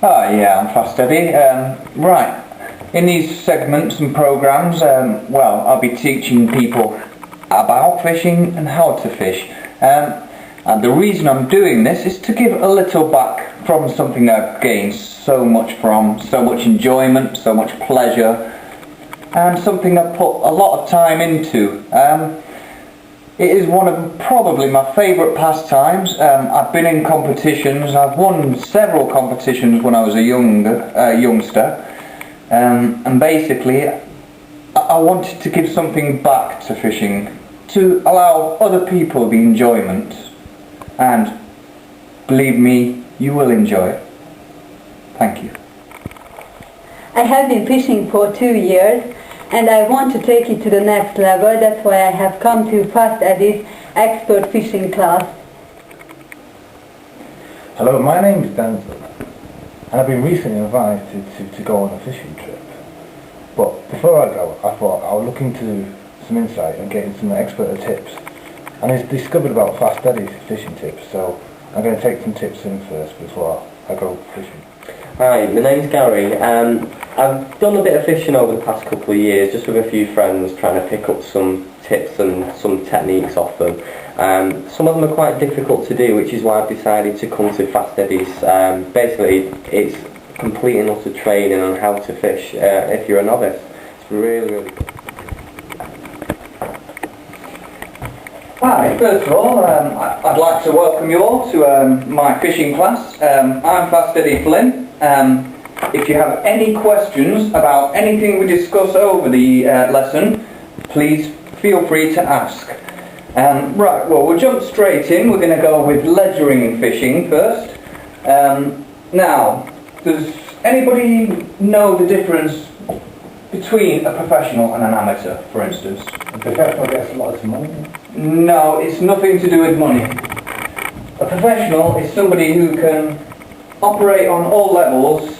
Oh yeah, I'm fast Eddie. Right, in these segments and programmes, well, I'll be teaching people about fishing and how to fish. And the reason I'm doing this is to give a little back from something I've gained so much from, so much enjoyment, so much pleasure, and something I've put a lot of time into. It is one of probably my favourite pastimes. I've been in competitions. I've won several competitions when I was a youngster. And basically, I wanted to give something back to fishing, to allow other people the enjoyment. And believe me, you will enjoy it. Thank you. I have been fishing for 2 years. And I want to take it to the next level. That's why I have come to Fast Eddie's expert fishing class. Hello, my name is Denzel, and I've been recently invited to go on a fishing trip. But before I go, I thought I would look into some insight and getting some expert tips. And I discovered about Fast Eddie's fishing tips, so I'm going to take some tips in first before I go fishing. Hi, my name's Gary. I've done a bit of fishing over the past couple of years, just with a few friends, trying to pick up some tips and some techniques off them. Some of them are quite difficult to do, which is why I've decided to come to Fast Eddie's. Basically, it's complete and utter training on how to fish if you're a novice. It's really, really good. Hi, first of all, I'd like to welcome you all to my fishing class. I'm Fast Eddie Flynn. If you have any questions about anything we discuss over the lesson, please feel free to ask. Right, well, we'll jump straight in. We're going to go with ledgering fishing first. Now, does anybody know the difference between a professional and an amateur, for instance? A professional gets a lot of money. No, it's nothing to do with money. A professional is somebody who can operate on all levels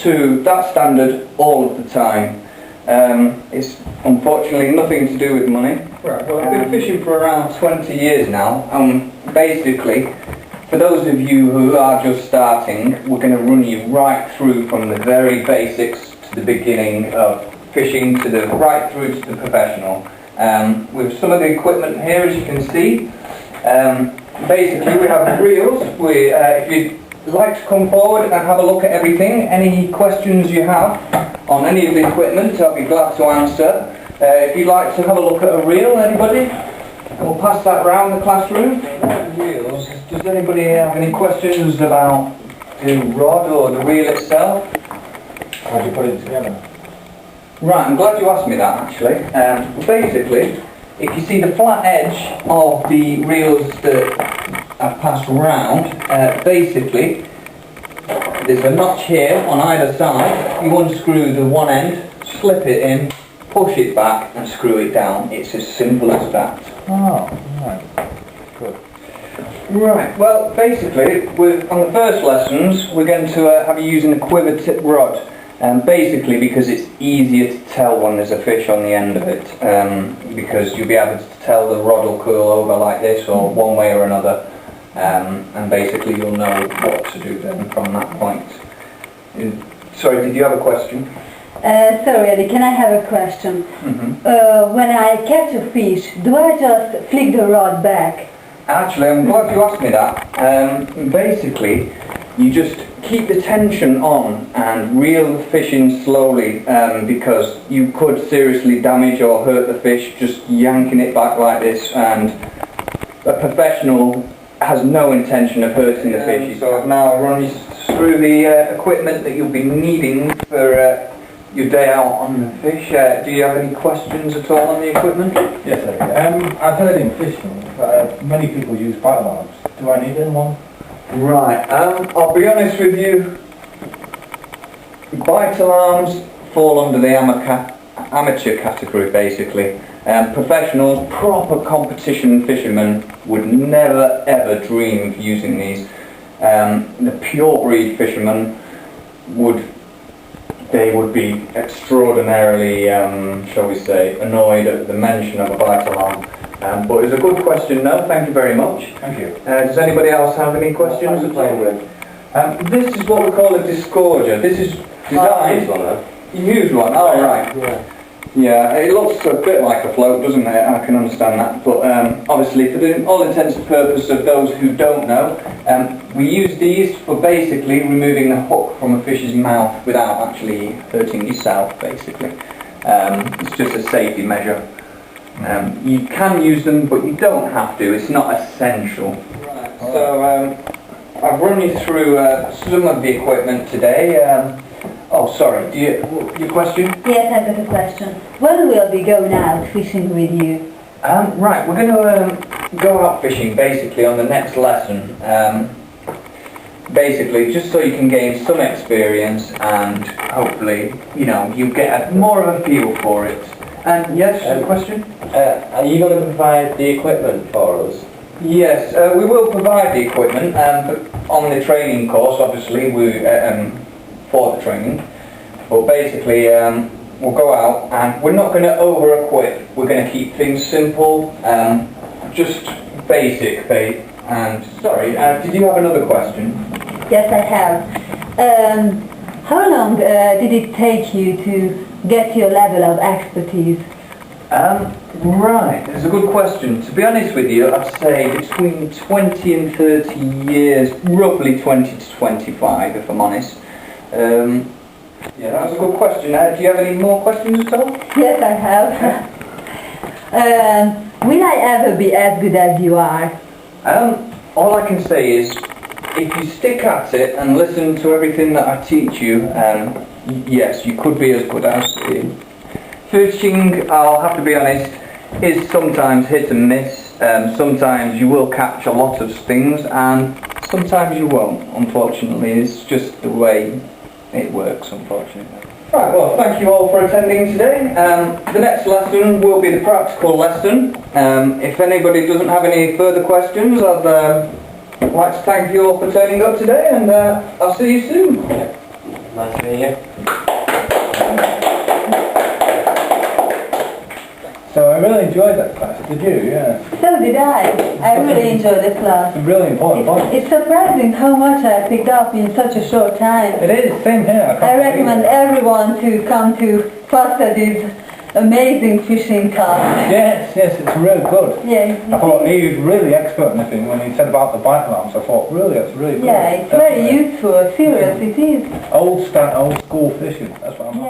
to that standard all of the time. It's unfortunately nothing to do with money. Right, well, I've been fishing for around 20 years now, and basically, for those of you who are just starting, we're going to run you right through from the very basics to the beginning of fishing to the right through to the professional. With some of the equipment here, as you can see, basically we have reels. If you'd like to come forward and have a look at everything, any questions you have on any of the equipment, I'll be glad to answer. If you'd like to have a look at a reel, anybody? We'll pass that round the classroom. Reels. Does anybody have any questions about the rod or the reel itself? How do you put it together? Right, I'm glad you asked me that actually. Basically, if you see the flat edge of the reels that I've passed around, basically there's a notch here on either side. You unscrew the one end, slip it in, push it back and screw it down. It's as simple as that. Oh, right. Good. Right, well basically on the first lessons we're going to have you using a quiver tip rod. Basically because it's easier to tell when there's a fish on the end of it, because you'll be able to tell the rod will curl over like this or one way or another, and basically you'll know what to do then from that point. Sorry, did you have a question? Sorry, Eddie, can I have a question? Mm-hmm. When I catch a fish, do I just flick the rod back? Actually, I'm glad you asked me that. Basically, you just keep the tension on and reel the fish in slowly, because you could seriously damage or hurt the fish just yanking it back like this, and a professional has no intention of hurting the fish. So I've now run you through the equipment that you'll be needing for your day out on the fish. Do you have any questions at all on the equipment? Yes, I do. I've heard in fishing many people use bite alarms. Do I need anyone? Right, I'll be honest with you, bite alarms fall under the amateur category basically. Professionals, proper competition fishermen would never ever dream of using these. The pure breed fishermen would be extraordinarily, shall we say, annoyed at the mention of a bite alarm. But it's a good question, no, thank you very much. Thank you. Does anybody else have any questions to play with? This is what we call a disgorger. This is designed... You use one? Oh, right. Yeah. Yeah, it looks a bit like a float, doesn't it? I can understand that. But obviously, for all intents and purposes of those who don't know, we use these for basically removing the hook from a fish's mouth without actually hurting yourself, basically. It's just a safety measure. You can use them, but you don't have to. It's not essential. Right. So I've run you through some of the equipment today. Oh, sorry. Your question? Yes, I've got a question. When will we go out fishing with you? Right, we're going to go out fishing basically on the next lesson. Basically, just so you can gain some experience and hopefully, you get more of a feel for it. And yes, a question? Are you going to provide the equipment for us? Yes, we will provide the equipment on the training course, obviously, for the training. But basically, we'll go out and we're not going to over-equip. We're going to keep things simple, just basic. And sorry, did you have another question? Yes, I have. How long did it take you to get your level of expertise? Right, that's a good question. To be honest with you, I'd say between 20 and 30 years, roughly 20 to 25 if I'm honest. Yeah, that was a good question. Do you have any more questions at all? Yes, I have. Will I ever be as good as you are? All I can say is, if you stick at it and listen to everything that I teach you, yes, you could be as good as me. Fishing, I'll have to be honest, is sometimes hit and miss. Sometimes you will catch a lot of things and sometimes you won't, unfortunately. It's just the way it works, unfortunately. Right, well, thank you all for attending today. The next lesson will be the practical lesson. If anybody doesn't have any further questions, I'd like to thank you all for turning up today, and I'll see you soon. Nice to meet you. So I really enjoyed that class, did you? Yeah. So did I. I really enjoyed the class. It's a really important point. It's surprising how much I picked up in such a short time. It is, same here. I recommend everyone to come to Pasta's amazing fishing class. Yes, it's really good. Yeah. I thought he was really expert in the thing when he said about the bite lamps. I thought, really, that's really good. Yeah, it's very useful. Serious, it is. Old school fishing. That's what I'm